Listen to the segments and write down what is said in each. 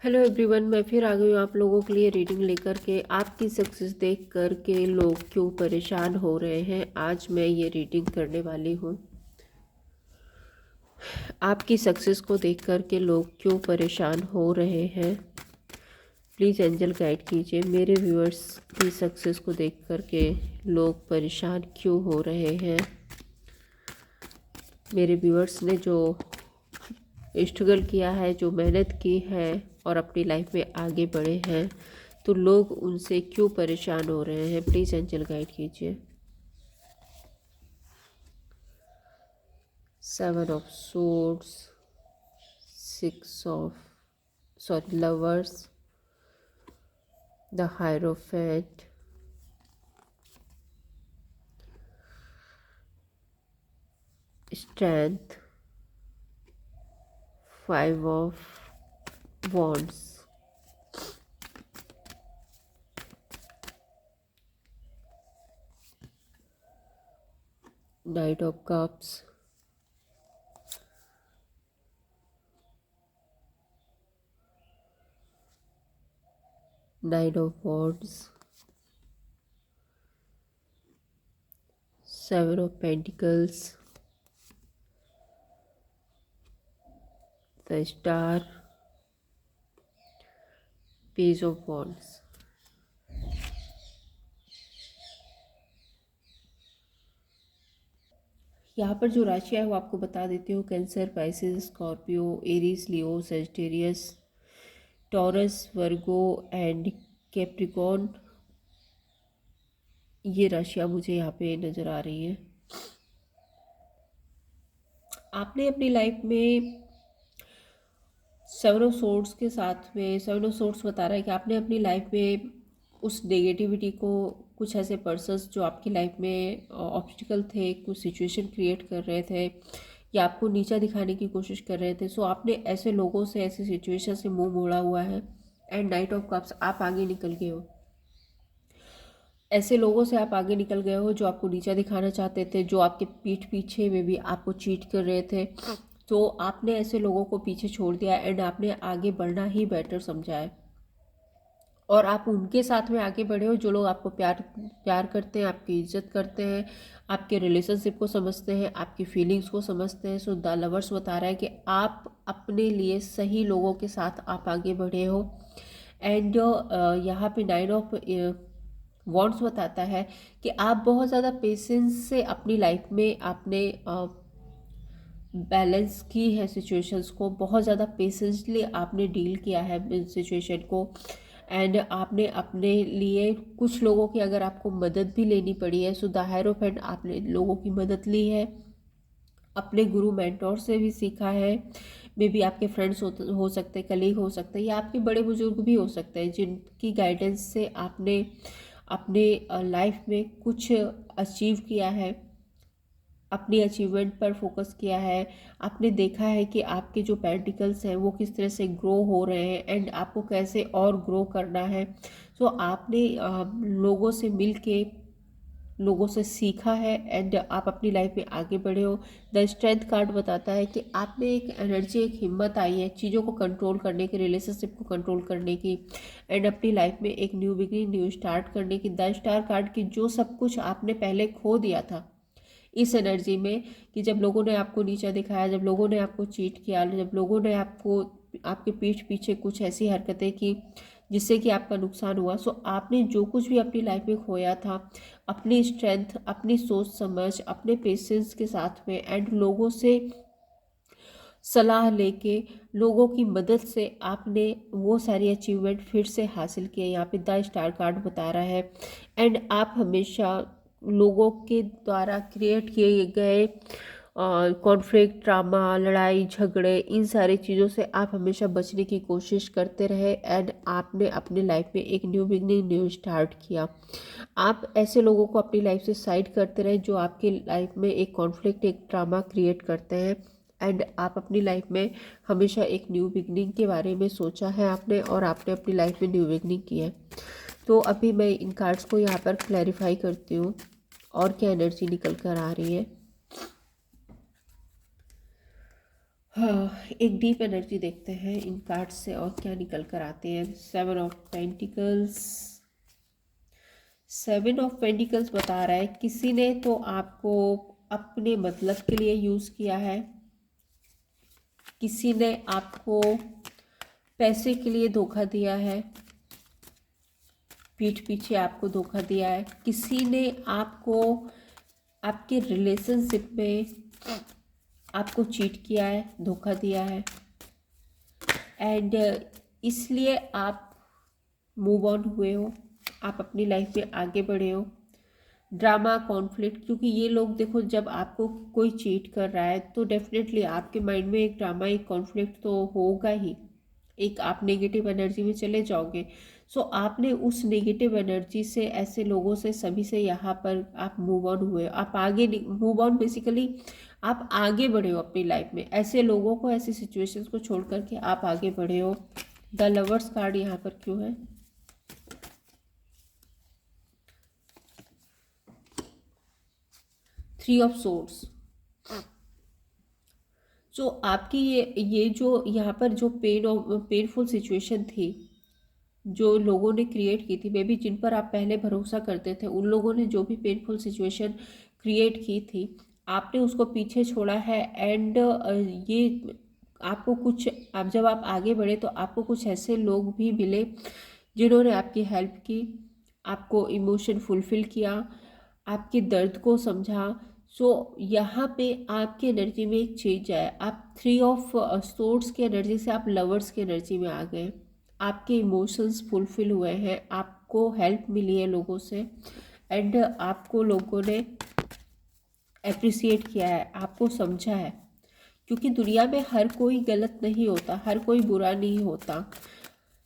Hello everyone, मैं फिर आ गई हूँ आप लोगों के लिए रीडिंग लेकर के। आपकी सक्सेस देख कर के लोग क्यों परेशान हो रहे हैं, आज मैं ये रीडिंग करने वाली हूँ। आपकी सक्सेस को देख कर के लोग क्यों परेशान हो रहे हैं, प्लीज़ एंजल गाइड कीजिए। मेरे व्यूअर्स की सक्सेस को देख कर के लोग परेशान क्यों हो रहे हैं। मेरे व्यूअर्स ने जो स्ट्रगल किया है, जो मेहनत की है और अपनी लाइफ में आगे बढ़े हैं, तो लोग उनसे क्यों परेशान हो रहे हैं, प्लीज़ एंजल गाइड कीजिए। 7 of swords, 6 of lovers, the hierophant, strength, 5 of wands, night of cups, nine of wands, 7 of pentacles, the star, page of wands. यहाँ पर जो राशि है वो आपको बता देती हूँ। Cancer, Pisces, Scorpio, Aries, Leo, Sagittarius, taurus, Virgo and Capricorn. ये राशियाँ मुझे यहाँ पे नज़र आ रही हैं। आपने अपनी लाइफ में 7 ऑफ सोर्ड्स के साथ में 7 ऑफ सोर्ड्स बता रहा है कि आपने अपनी लाइफ में उस नेगेटिविटी को, कुछ ऐसे पर्सन्स जो आपकी लाइफ में ऑब्स्टिकल थे, कुछ सिचुएशन क्रिएट कर रहे थे या आपको नीचा दिखाने की कोशिश कर रहे थे, सो आपने ऐसे लोगों से, ऐसी सिचुएशन से मुंह मोड़ा हुआ है। एंड नाइट ऑफ कप्स, आप आगे निकल गए हो। ऐसे लोगों से आप आगे निकल गए हो जो आपको नीचा दिखाना चाहते थे, जो आपके पीठ पीछे में भी आपको चीट कर रहे थे। तो आपने ऐसे लोगों को पीछे छोड़ दिया एंड आपने आगे बढ़ना ही बेटर समझा है। और आप उनके साथ में आगे बढ़े हो जो लोग आपको प्यार प्यार करते हैं, आपकी इज्जत करते हैं, आपके रिलेशनशिप को समझते हैं, आपकी फीलिंग्स को समझते हैं। सो द लवर्स बता रहा है कि आप अपने लिए सही लोगों के साथ आप आगे बढ़े हो। एंड यहाँ पे 9 ऑफ वॉन्ड्स बताता है कि आप बहुत ज़्यादा पेशेंस से अपनी लाइफ में आपने बैलेंस की है सिचुएशंस को, बहुत ज़्यादा पेशेंसली आपने डील किया है सिचुएशन को। एंड आपने अपने लिए कुछ लोगों की अगर आपको मदद भी लेनी पड़ी है, सो द हायरोफेंट, आपने लोगों की मदद ली है, अपने गुरु मेंटोर से भी सीखा है। मे बी आपके फ्रेंड्स हो सकते हैं, कलीग हो सकते हैं, या आपके बड़े बुजुर्ग भी हो सकते हैं जिनकी गाइडेंस से आपने अपने लाइफ में कुछ अचीव किया है, अपनी अचीवमेंट पर फोकस किया है। आपने देखा है कि आपके जो पेंटिकल्स हैं वो किस तरह से ग्रो हो रहे हैं एंड आपको कैसे और ग्रो करना है। सो आपने लोगों से मिल के, लोगों से सीखा है एंड आप अपनी लाइफ में आगे बढ़े हो। द स्ट्रेंथ कार्ड बताता है कि आप में एक एनर्जी, एक हिम्मत आई है चीज़ों को कंट्रोल करने की, रिलेशनशिप को कंट्रोल करने की एंड अपनी लाइफ में एक न्यू बिगिनिंग, न्यू स्टार्ट करने की। द स्टार कार्ड की, जो सब कुछ आपने पहले खो दिया था इस एनर्जी में, कि जब लोगों ने आपको नीचा दिखाया, जब लोगों ने आपको चीट किया, जब लोगों ने आपको, आपके पीठ पीछे कुछ ऐसी हरकतें की जिससे कि आपका नुकसान हुआ, सो आपने जो कुछ भी अपनी लाइफ में खोया था, अपनी स्ट्रेंथ, अपनी सोच समझ, अपने पेशेंस के साथ में एंड लोगों से सलाह लेके, लोगों की मदद से आपने वो सारी अचीवमेंट फिर से हासिल किए। यहाँ पे द स्टार कार्ड बता रहा है। एंड आप हमेशा लोगों के द्वारा क्रिएट किए गए कॉन्फ्लिक्ट, ड्रामा, लड़ाई झगड़े, इन सारी चीज़ों से आप हमेशा बचने की कोशिश करते रहे एंड आपने अपनी लाइफ में एक न्यू बिगनिंग, न्यू स्टार्ट किया। आप ऐसे लोगों को अपनी लाइफ से साइड करते रहे जो आपकी लाइफ में एक कॉन्फ्लिक्ट, एक ड्रामा क्रिएट करते हैं। एंड आप अपनी लाइफ में हमेशा एक न्यू बिगनिंग के बारे में सोचा है आपने, और आपने अपनी लाइफ में न्यू बिगनिंग की है। तो अभी मैं इन कार्ड्स को यहाँ पर क्लैरिफाई करती हूँ और क्या एनर्जी निकल कर आ रही है। हाँ, एक डीप एनर्जी देखते हैं इन कार्ड से और क्या निकल कर आते हैं। 7 ऑफ पेंटिकल्स। 7 ऑफ पेंटिकल्स बता रहा है किसी ने तो आपको अपने मतलब के लिए यूज़ किया है, किसी ने आपको पैसे के लिए धोखा दिया है, पीठ पीछे आपको धोखा दिया है, किसी ने आपको आपके रिलेशनशिप में आपको चीट किया है, धोखा दिया है, एंड इसलिए आप मूव ऑन हुए हो, आप अपनी लाइफ में आगे बढ़े हो। ड्रामा, कॉन्फ्लिक्ट, क्योंकि ये लोग देखो जब आपको कोई चीट कर रहा है तो डेफिनेटली आपके माइंड में एक ड्रामा, एक कॉन्फ्लिक्ट तो होगा ही, एक आप नेगेटिव एनर्जी में चले जाओगे। सो आपने उस नेगेटिव एनर्जी से, ऐसे लोगों से, सभी से यहाँ पर आप मूव ऑन हुए, आप आगे मूव ऑन, बेसिकली आप आगे बढ़े हो अपनी लाइफ में। ऐसे लोगों को, ऐसी सिचुएशंस को छोड़ करके आप आगे बढ़े हो। द लवर्स कार्ड यहाँ पर क्यों है? Three of swords. सो आपकी ये जो यहाँ पर जो पेनफुल सिचुएशन थी, जो लोगों ने क्रिएट की थी, मे बी जिन पर आप पहले भरोसा करते थे, उन लोगों ने जो भी पेनफुल सिचुएशन क्रिएट की थी, आपने उसको पीछे छोड़ा है। एंड ये आपको कुछ, आप जब आप आगे बढ़े तो आपको कुछ ऐसे लोग भी मिले जिन्होंने आपकी हेल्प की, आपको इमोशन फुलफिल किया, आपके दर्द को समझा। सो यहाँ पे आपकी एनर्जी में एक चेंज आया। आप थ्री ऑफ सोर्ड्स की एनर्जी से आप लवर्स की एनर्जी में आ गए। आपके इमोशंस फुलफिल हुए हैं, आपको हेल्प मिली है लोगों से, एंड आपको लोगों ने अप्रिसिएट किया है, आपको समझा है। क्योंकि दुनिया में हर कोई गलत नहीं होता, हर कोई बुरा नहीं होता।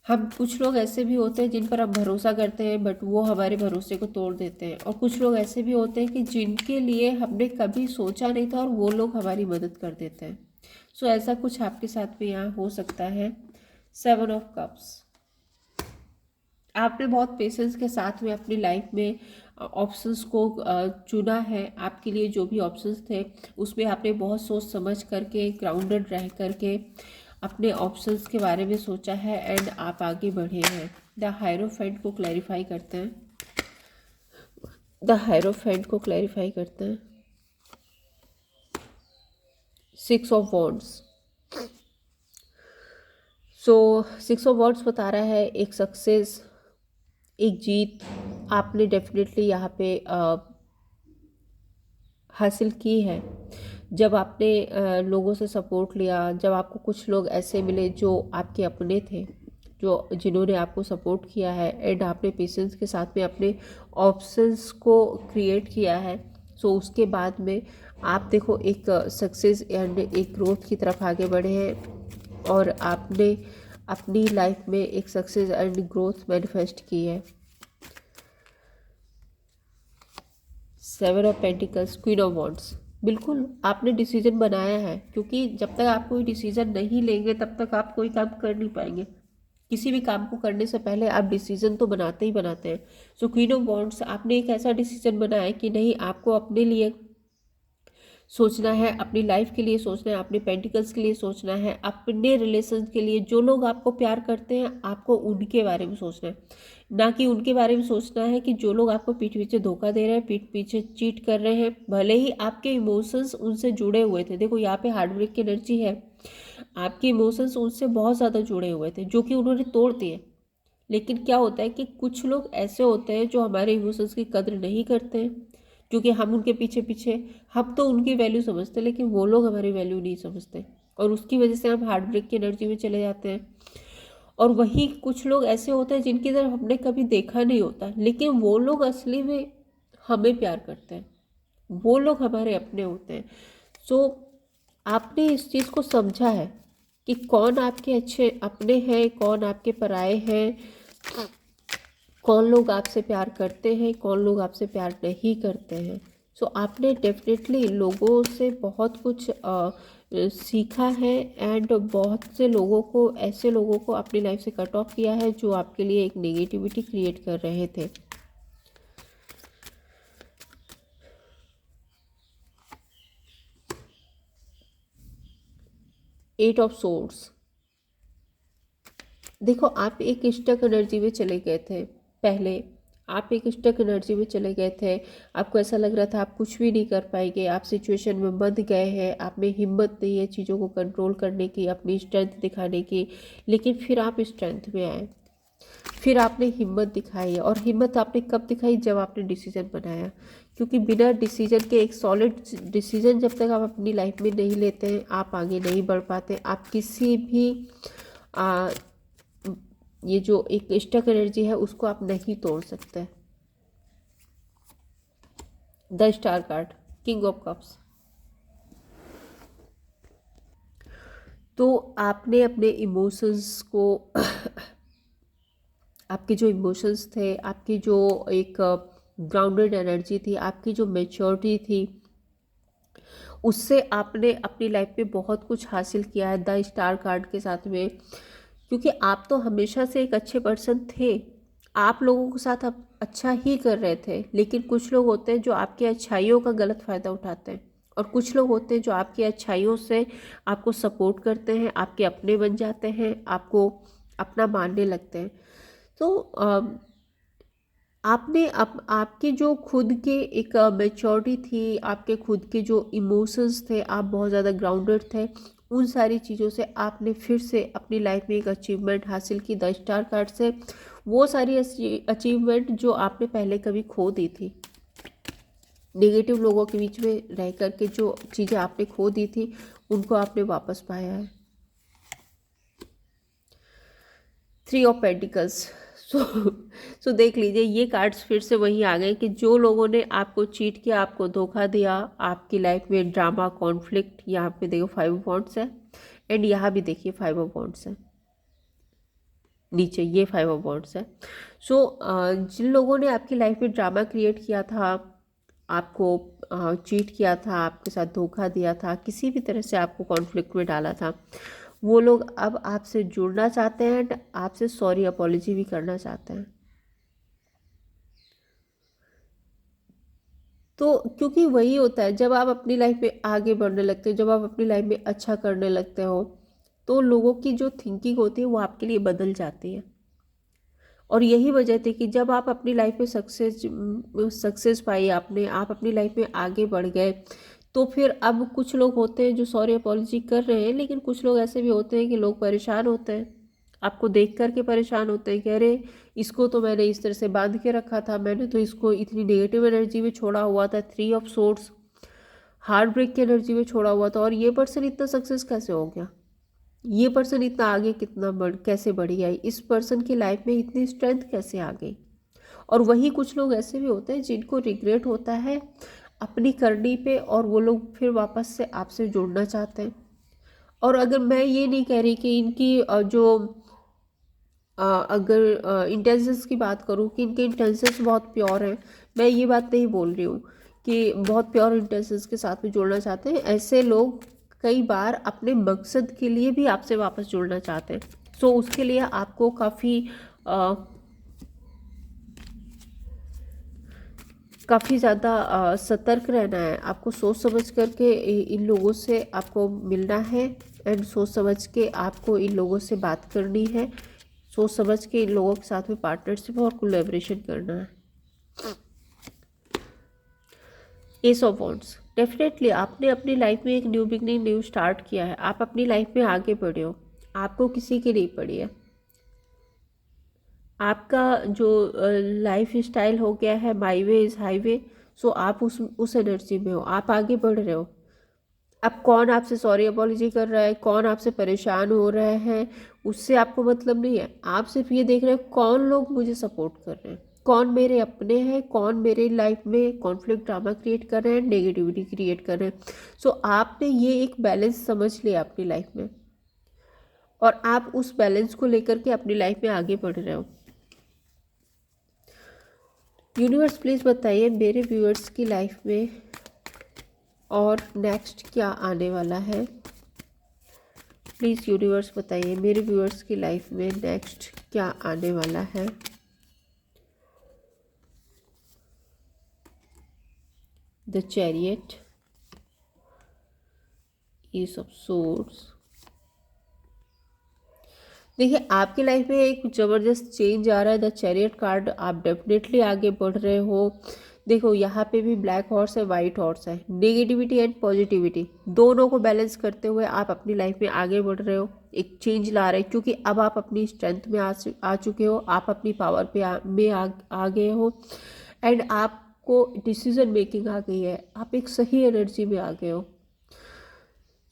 हम कुछ लोग ऐसे भी होते हैं जिन पर हम भरोसा करते हैं बट वो हमारे भरोसे को तोड़ देते हैं, और कुछ लोग ऐसे भी होते हैं कि जिनके लिए हमने कभी सोचा नहीं था और वो लोग हमारी मदद कर देते हैं। सो ऐसा कुछ आपके साथ भी यहाँ हो सकता है। 7 ऑफ कप्स। आपने बहुत पेशेंस के साथ में अपनी लाइफ में ऑप्शंस को चुना है। आपके लिए जो भी ऑप्शंस थे उसमें आपने बहुत सोच समझ करके, ग्राउंडेड रह करके अपने ऑप्शंस के बारे में सोचा है, एंड आप आगे बढ़े हैं। द हायरोफेंट को क्लैरिफाई करते हैं। द हायरोफेंट को क्लैरिफाई करते हैं। 6 of wands. So 6 of wands बता रहा है एक सक्सेस, एक जीत आपने डेफिनेटली यहाँ पे हासिल की है। जब आपने लोगों से सपोर्ट लिया, जब आपको कुछ लोग ऐसे मिले जो आपके अपने थे, जो जिन्होंने आपको सपोर्ट किया है, एंड आपने पेशेंस के साथ में अपने ऑप्शंस को क्रिएट किया है। सो उसके बाद में आप देखो एक सक्सेस एंड एक ग्रोथ की तरफ आगे बढ़े हैं, और आपने अपनी लाइफ में एक सक्सेस एंड ग्रोथ मैनिफेस्ट की है। 7 of pentacles, queen of wands. बिल्कुल आपने डिसीजन बनाया है, क्योंकि जब तक आप कोई डिसीजन नहीं लेंगे तब तक आप कोई काम कर नहीं पाएंगे। किसी भी काम को करने से पहले आप डिसीजन तो बनाते ही बनाते हैं। सो क्वीन ऑफ वॉन्ड्स, आपने एक ऐसा डिसीजन बनाया है कि नहीं, आपको अपने लिए सोचना है, अपनी लाइफ के लिए सोचना है, अपने पेंटिकल्स के लिए सोचना है, अपने रिलेशन के लिए, जो लोग आपको प्यार करते हैं आपको उनके बारे में सोचना है। ना कि उनके बारे में सोचना है कि जो लोग आपको पीठ पीछे धोखा दे रहे हैं, पीठ पीछे चीट कर रहे हैं, भले ही आपके इमोशंस उनसे जुड़े हुए थे। देखो यहाँ पे हार्ट ब्रेक की एनर्जी है, आपके इमोशंस उनसे बहुत ज़्यादा जुड़े हुए थे जो कि उन्होंने तोड़ दिए। लेकिन क्या होता है कि कुछ लोग ऐसे होते हैं जो हमारे इमोशंस की कद्र नहीं करते हैं, क्योंकि हम उनके पीछे पीछे, हम तो उनकी वैल्यू समझते हैं लेकिन वो लोग हमारी वैल्यू नहीं समझते, और उसकी वजह से हम हार्ट ब्रेक की एनर्जी में चले जाते हैं। और वही कुछ लोग ऐसे होते हैं जिनकी तरफ हमने कभी देखा नहीं होता, लेकिन वो लोग असली में हमें प्यार करते हैं, वो लोग हमारे अपने होते हैं। सो आपने इस चीज़ को समझा है कि कौन आपके अच्छे अपने हैं, कौन आपके पराये हैं, कौन लोग आपसे प्यार करते हैं, कौन लोग आपसे प्यार नहीं करते हैं। सो आपने डेफिनेटली लोगों से बहुत कुछ सीखा है, एंड बहुत से लोगों को, ऐसे लोगों को अपनी लाइफ से कट ऑफ किया है जो आपके लिए एक नेगेटिविटी क्रिएट कर रहे थे। Eight of swords. देखो आप एक स्टक एनर्जी में चले गए थे पहले, आप एक स्टक एनर्जी में चले गए थे, आपको ऐसा लग रहा था आप कुछ भी नहीं कर पाएंगे, आप सिचुएशन में बंध गए हैं, आप में हिम्मत नहीं है चीज़ों को कंट्रोल करने की, अपनी स्ट्रेंथ दिखाने की। लेकिन फिर आप स्ट्रेंथ में आए, फिर आपने हिम्मत दिखाई, और हिम्मत आपने कब दिखाई, जब आपने डिसीजन बनाया। क्योंकि बिना डिसीजन के, एक सॉलिड डिसीजन जब तक आप अपनी लाइफ में नहीं लेते हैं, आप आगे नहीं बढ़ पाते। आप किसी भी आ, ये जो एक स्टक एनर्जी है उसको आप नहीं तोड़ सकते। The star card, king of cups. तो आपने अपने इमोशंस को आपके जो इमोशंस थे, आपकी जो एक ग्राउंडेड एनर्जी थी, आपकी जो मेच्योरिटी थी, उससे आपने अपनी लाइफ में बहुत कुछ हासिल किया है द स्टार कार्ड के साथ में। क्योंकि आप तो हमेशा से एक अच्छे पर्सन थे, आप लोगों के साथ आप अच्छा ही कर रहे थे। लेकिन कुछ लोग होते हैं जो आपकी अच्छाइयों का गलत फ़ायदा उठाते हैं, और कुछ लोग होते हैं जो आपकी अच्छाइयों से आपको सपोर्ट करते हैं, आपके अपने बन जाते हैं, आपको अपना मानने लगते हैं। तो आपने आपके जो खुद के एक मैच्योरिटी थी, आपके खुद के जो इमोशंस थे, आप बहुत ज़्यादा ग्राउंडेड थे, उन सारी चीज़ों से आपने फिर से अपनी लाइफ में एक अचीवमेंट हासिल की द स्टार कार्ड से। वो सारी अचीवमेंट जो आपने पहले कभी खो दी थी, नेगेटिव लोगों के बीच में रह करके जो चीज़ें आपने खो दी थी, उनको आपने वापस पाया है। Three of pentacles. So so देख लीजिए, ये कार्ड्स फिर से वही आ गए कि जो लोगों ने आपको चीट किया, आपको धोखा दिया, आपकी लाइफ में ड्रामा, कॉन्फ्लिक्ट, यहाँ पे देखो 5 ऑफ वॉन्ड्स है, एंड यहाँ भी देखिए 5 ऑफ वॉन्ड्स है, नीचे ये 5 ऑफ वॉन्ड्स है। सो जिन लोगों ने आपकी लाइफ में ड्रामा क्रिएट किया था, आपको चीट किया था, आपके साथ धोखा दिया था, किसी भी तरह से आपको कॉन्फ्लिक्ट में डाला था, वो लोग अब आपसे जुड़ना चाहते हैं एंड आपसे सॉरी अपॉलॉजी भी करना चाहते हैं। तो क्योंकि वही होता है, जब आप अपनी लाइफ में आगे बढ़ने लगते हो, जब आप अपनी लाइफ में अच्छा करने लगते हो, तो लोगों की जो थिंकिंग होती है वो आपके लिए बदल जाती है। और यही वजह थी कि जब आप अपनी लाइफ में सक्सेस पाई आपने, आप अपनी लाइफ में आगे बढ़ गए, तो फिर अब कुछ लोग होते हैं जो सॉरी अपॉलॉजी कर रहे हैं, लेकिन कुछ लोग ऐसे भी होते हैं कि लोग परेशान होते हैं, आपको देख करके परेशान होते हैं कि अरे इसको तो मैंने इस तरह से बांध के रखा था, मैंने तो इसको इतनी नेगेटिव एनर्जी में छोड़ा हुआ था, three of swords, heartbreak की एनर्जी में छोड़ा हुआ था, और ये पर्सन इतना सक्सेस कैसे हो गया, ये पर्सन इतना आगे कितना कैसे बढ़ी आई, इस पर्सन की लाइफ में इतनी स्ट्रेंथ कैसे आ गई। और वही कुछ लोग ऐसे भी होते हैं जिनको रिग्रेट होता है अपनी करनी पे, और वो लोग फिर वापस से आपसे जुड़ना चाहते हैं। और अगर मैं ये नहीं कह रही कि इनकी अगर इंटेंशंस की बात करूँ कि इनके इंटेंशंस बहुत प्योर हैं, मैं ये बात नहीं बोल रही हूँ कि बहुत प्योर इंटेंशंस के साथ में जुड़ना चाहते हैं। ऐसे लोग कई बार अपने मकसद के लिए भी आपसे वापस जुड़ना चाहते हैं। सो उसके लिए आपको काफ़ी ज़्यादा सतर्क रहना है, आपको सोच समझ करके इन लोगों से आपको मिलना है, एंड सोच समझ के आपको इन लोगों से बात करनी है, सोच समझ के इन लोगों के साथ में पार्टनरशिप और कोलैबोरेशन करना है। एस ऑफ वॉन्ड्स, डेफिनेटली आपने अपनी लाइफ में एक न्यू बिगनिंग, न्यू स्टार्ट किया है, आप अपनी लाइफ में आगे बढ़े हो, आपको किसी की नहीं पड़ी है। आपका जो लाइफ स्टाइल हो गया है माई वे इज़ हाईवे, सो आप उस एनर्जी में हो, आप आगे बढ़ रहे हो। अब कौन आपसे सॉरी अपॉलॉजी कर रहा है, कौन आपसे परेशान हो रहे हैं, उससे आपको मतलब नहीं है। आप सिर्फ ये देख रहे हैं कौन लोग मुझे सपोर्ट कर रहे हैं, कौन मेरे अपने हैं, कौन मेरे लाइफ में कॉन्फ्लिक्ट ड्रामा क्रिएट कर रहे हैं, नेगेटिविटी क्रिएट कर रहे हैं। सो आपने ये एक बैलेंस समझ लिया अपनी लाइफ में, और आप उस बैलेंस को लेकर के अपनी लाइफ में आगे बढ़ रहे हो। यूनिवर्स प्लीज़ बताइए मेरे व्यूअर्स की लाइफ में और नेक्स्ट क्या आने वाला है। प्लीज़ यूनिवर्स बताइए मेरे व्यूअर्स की लाइफ में नेक्स्ट क्या आने वाला है। The chariot, S of swords, देखिए आपकी लाइफ में एक ज़बरदस्त चेंज आ रहा है, द चैरियट कार्ड, आप डेफिनेटली आगे बढ़ रहे हो। देखो यहाँ पे भी ब्लैक हॉर्स है, वाइट हॉर्स है, नेगेटिविटी एंड पॉजिटिविटी दोनों को बैलेंस करते हुए आप अपनी लाइफ में आगे बढ़ रहे हो, एक चेंज ला रहे हो, क्योंकि अब आप अपनी स्ट्रेंथ में आ चुके हो, आप अपनी पावर पे आ गए हो, एंड आपको डिसीजन मेकिंग आ गई है, आप एक सही एनर्जी में आ गए हो।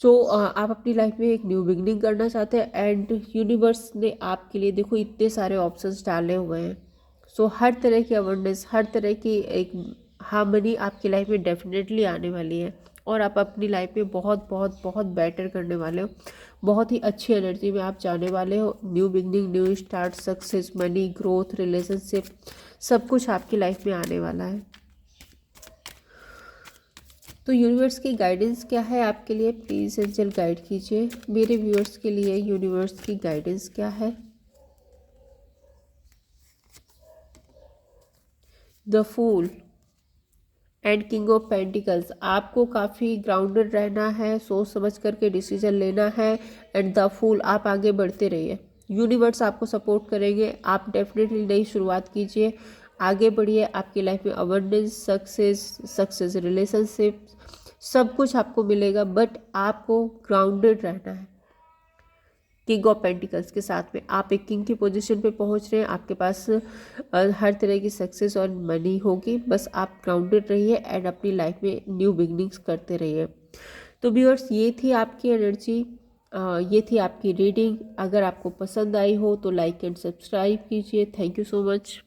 सो आप अपनी लाइफ में एक न्यू बिगनिंग करना चाहते हैं, एंड यूनिवर्स ने आपके लिए देखो इतने सारे ऑप्शंस डाले हुए हैं। सो हर तरह की अवेयरनेस, हर तरह की एक हार्मनी आपकी लाइफ में डेफिनेटली आने वाली है, और आप अपनी लाइफ में बहुत बहुत बहुत बेटर करने वाले हो, बहुत ही अच्छी एनर्जी में आप जाने वाले हो। New beginning, new start, success, money, growth, relationship, सब कुछ आपकी लाइफ में आने वाला है। तो यूनिवर्स की गाइडेंस क्या है आपके लिए, प्लीज़ एंजल गाइड कीजिए मेरे व्यूअर्स के लिए। यूनिवर्स की गाइडेंस क्या है? The fool and king of pentacles, आपको काफ़ी ग्राउंडेड रहना है, सोच समझ करके डिसीजन लेना है, एंड द फूल, आप आगे बढ़ते रहिए, यूनिवर्स आपको सपोर्ट करेंगे, आप डेफिनेटली नई शुरुआत कीजिए, आगे बढ़िए, आपकी लाइफ में अबंडेंस, सक्सेस, रिलेशनशिप, सब कुछ आपको मिलेगा, बट आपको ग्राउंडेड रहना है। किंग ऑफ पेंटिकल्स के साथ में आप एक किंग की पोजीशन पे पहुंच रहे हैं, आपके पास हर तरह की सक्सेस और मनी होगी, बस आप ग्राउंडेड रहिए एंड अपनी लाइफ में न्यू बिगनिंग्स करते रहिए। तो व्यूअर्स, ये थी आपकी एनर्जी, ये थी आपकी रीडिंग। अगर आपको पसंद आई हो तो लाइक एंड सब्सक्राइब कीजिए। Thank you so much.